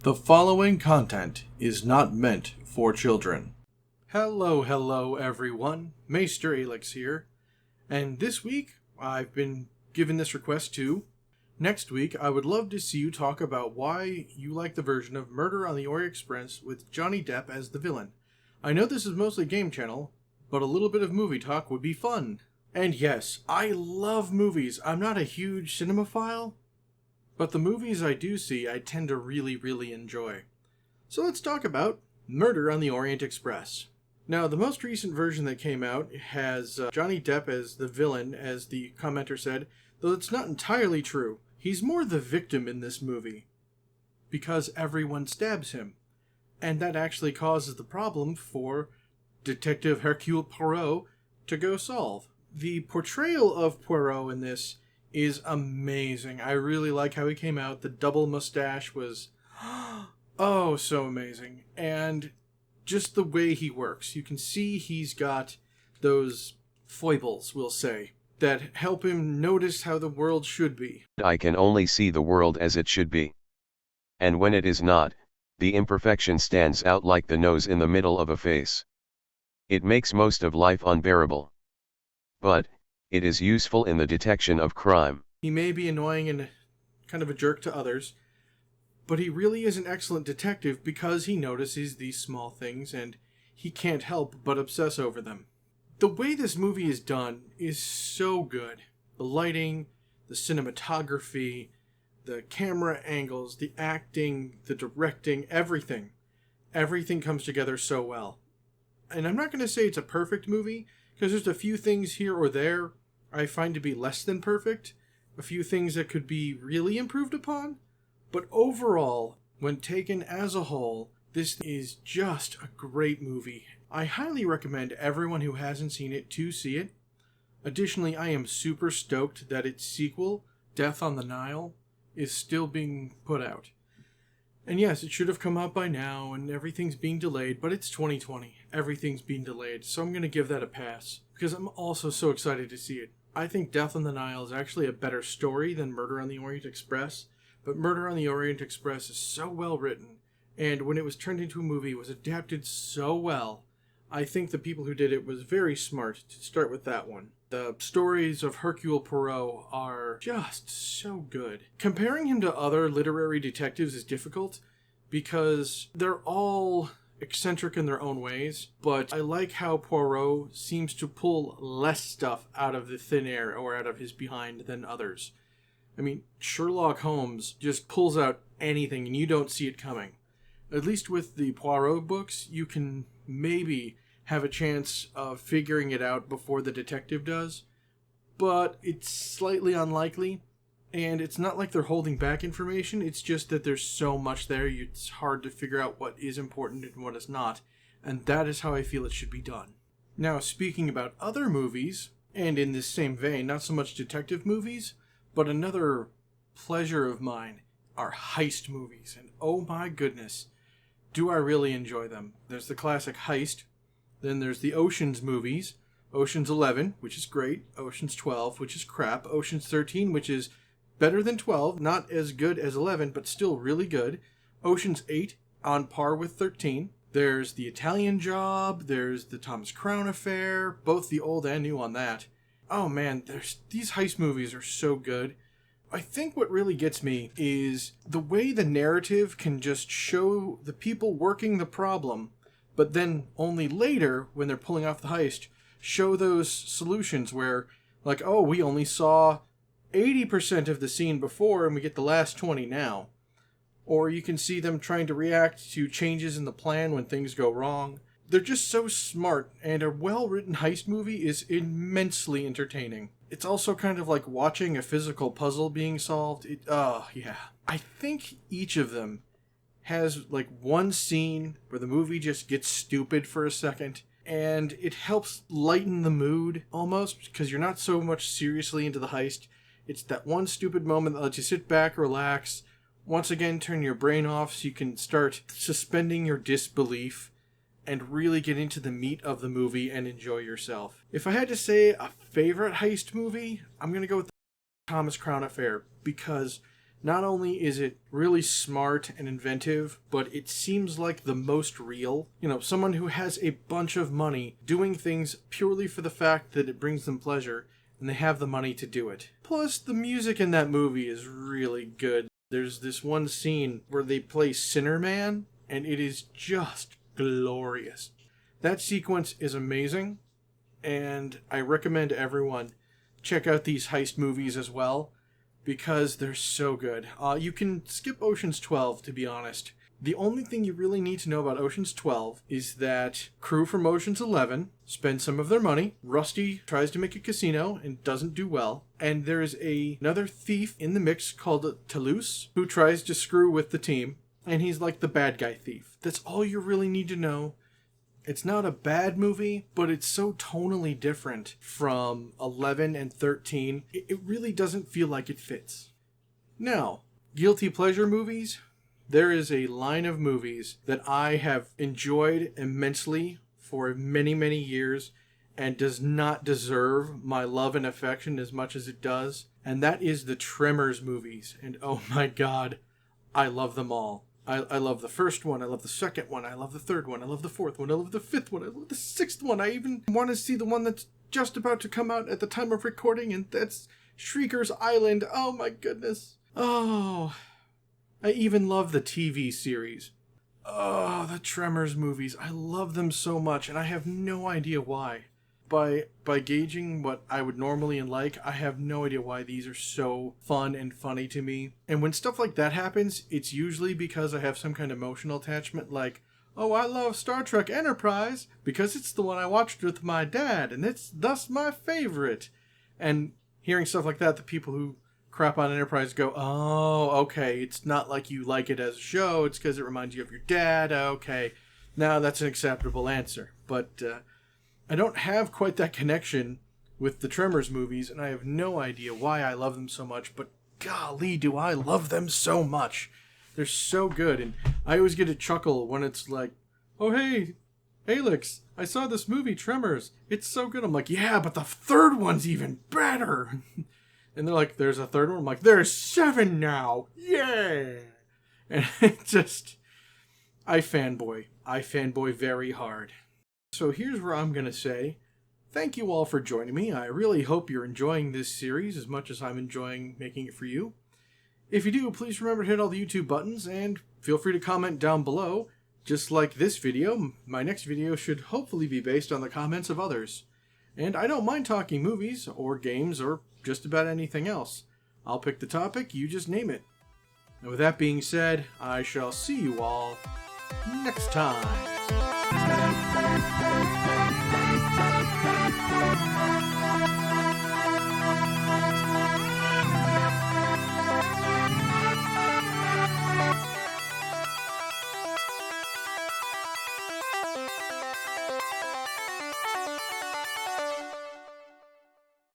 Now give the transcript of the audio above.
The following content is not meant for children. Hello everyone. Maester Aelix here. And this week, I've been given this request too. Next week, I would love to see you talk about why you like the version of Murder on the Orient Express with Johnny Depp as the villain. I know this is mostly Game Channel, but a little bit of movie talk would be fun. And yes, I love movies. I'm not a huge cinemaphile, but the movies I do see, I tend to really enjoy. So let's talk about Murder on the Orient Express. Now, the most recent version that came out has Johnny Depp as the villain, as the commenter said, though it's not entirely true. He's more the victim in this movie, because everyone stabs him. And that actually causes the problem for Detective Hercule Poirot to go solve. The portrayal of Poirot in this is amazing. I really like how he came out. The double mustache was oh so amazing. And just the way he works. You can see he's got those foibles, we'll say, that help him notice how the world should be. I can only see the world as it should be. And when it is not, the imperfection stands out like the nose in the middle of a face. It makes most of life unbearable. But it is useful in the detection of crime. He may be annoying and kind of a jerk to others, but he really is an excellent detective because he notices these small things and he can't help but obsess over them. The way this movie is done is so good. The lighting, the cinematography, the camera angles, the acting, the directing, everything. Everything comes together so well. And I'm not going to say it's a perfect movie, because there's a few things here or there I find to be less than perfect, a few things that could be really improved upon, but overall, when taken as a whole, this is just a great movie. I highly recommend everyone who hasn't seen it to see it. Additionally, I am super stoked that its sequel, Death on the Nile, is still being put out. And yes, it should have come out by now, and everything's being delayed, but it's 2020. Everything's being delayed, so I'm going to give that a pass, because I'm also so excited to see it. I think Death on the Nile is actually a better story than Murder on the Orient Express, but Murder on the Orient Express is so well written, and when it was turned into a movie, it was adapted so well. I think the people who did it was very smart to start with that one. The stories of Hercule Poirot are just so good. Comparing him to other literary detectives is difficult because they're all eccentric in their own ways, but I like how Poirot seems to pull less stuff out of the thin air or out of his behind than others. I mean, Sherlock Holmes just pulls out anything and you don't see it coming. At least with the Poirot books, you can maybe have a chance of figuring it out before the detective does, but it's slightly unlikely, and it's not like they're holding back information, it's just that there's so much there, it's hard to figure out what is important and what is not, and that is how I feel it should be done. Now, speaking about other movies, and in this same vein, not so much detective movies, but another pleasure of mine are heist movies, and oh my goodness, do I really enjoy them. There's the classic Heist. Then there's the Oceans movies. Oceans 11, which is great. Oceans 12, which is crap. Oceans 13, which is better than 12. Not as good as 11, but still really good. Oceans 8, on par with 13. There's the Italian Job. There's the Thomas Crown Affair. Both the old and new on that. Oh man, these heist movies are so good. I think what really gets me is the way the narrative can just show the people working the problem, but then only later, when they're pulling off the heist, show those solutions where, like, oh, we only saw 80% of the scene before and we get the last 20 now. Or you can see them trying to react to changes in the plan when things go wrong. They're just so smart, and a well-written heist movie is immensely entertaining. It's also kind of like watching a physical puzzle being solved. Yeah. I think each of them has like one scene where the movie just gets stupid for a second, and it helps lighten the mood almost, because you're not so much seriously into the heist. It's that one stupid moment that lets you sit back, relax, once again turn your brain off so you can start suspending your disbelief and really get into the meat of the movie and enjoy yourself. If I had to say a favorite heist movie, I'm going to go with the Thomas Crown Affair, because Not only is it really smart and inventive, but it seems like the most real. You know, someone who has a bunch of money doing things purely for the fact that it brings them pleasure, and they have the money to do it. Plus, the music in that movie is really good. There's this one scene where they play Sinner Man, and it is just glorious. That sequence is amazing, and I recommend everyone check out these heist movies as well, because they're so good. You can skip Ocean's 12, to be honest. The only thing you really need to know about Ocean's 12 is that crew from Ocean's 11 spend some of their money. Rusty tries to make a casino and doesn't do well. And there's another thief in the mix called Toulouse who tries to screw with the team. And he's like the bad guy thief. That's all you really need to know. It's not a bad movie, but it's so tonally different from 11 and 13. It really doesn't feel like it fits. Now, guilty pleasure movies. There is a line of movies that I have enjoyed immensely for many, many years and does not deserve my love and affection as much as it does. And that is the Tremors movies. And oh my God, I love them all. I love the first one, I love the second one, I love the third one, I love the fourth one, I love the fifth one, I love the sixth one. I even want to see the one that's just about to come out at the time of recording, and that's Shrieker's Island. Oh my goodness. Oh, I even love the TV series. Oh, the Tremors movies. I love them so much, and I have no idea why. By gauging what I would normally like, I have no idea why these are so fun and funny to me. And when stuff like that happens, it's usually because I have some kind of emotional attachment, like, oh, I love Star Trek Enterprise because it's the one I watched with my dad, and it's thus my favorite. And hearing stuff like that, the people who crap on Enterprise go, oh, okay, it's not like you like it as a show, it's because it reminds you of your dad. Okay, now that's an acceptable answer. But I don't have quite that connection with the Tremors movies, and I have no idea why I love them so much, but golly, do I love them so much. They're so good, and I always get a chuckle when it's like, oh, hey, Aelix, I saw this movie, Tremors. It's so good. I'm like, yeah, but the third one's even better. And they're like, there's a third one? I'm like, there's 7 now. Yeah. And it just, I fanboy very hard. So here's where I'm going to say, thank you all for joining me. I really hope you're enjoying this series as much as I'm enjoying making it for you. If you do, please remember to hit all the YouTube buttons and feel free to comment down below. Just like this video, my next video should hopefully be based on the comments of others. And I don't mind talking movies or games or just about anything else. I'll pick the topic, you just name it. And with that being said, I shall see you all next time.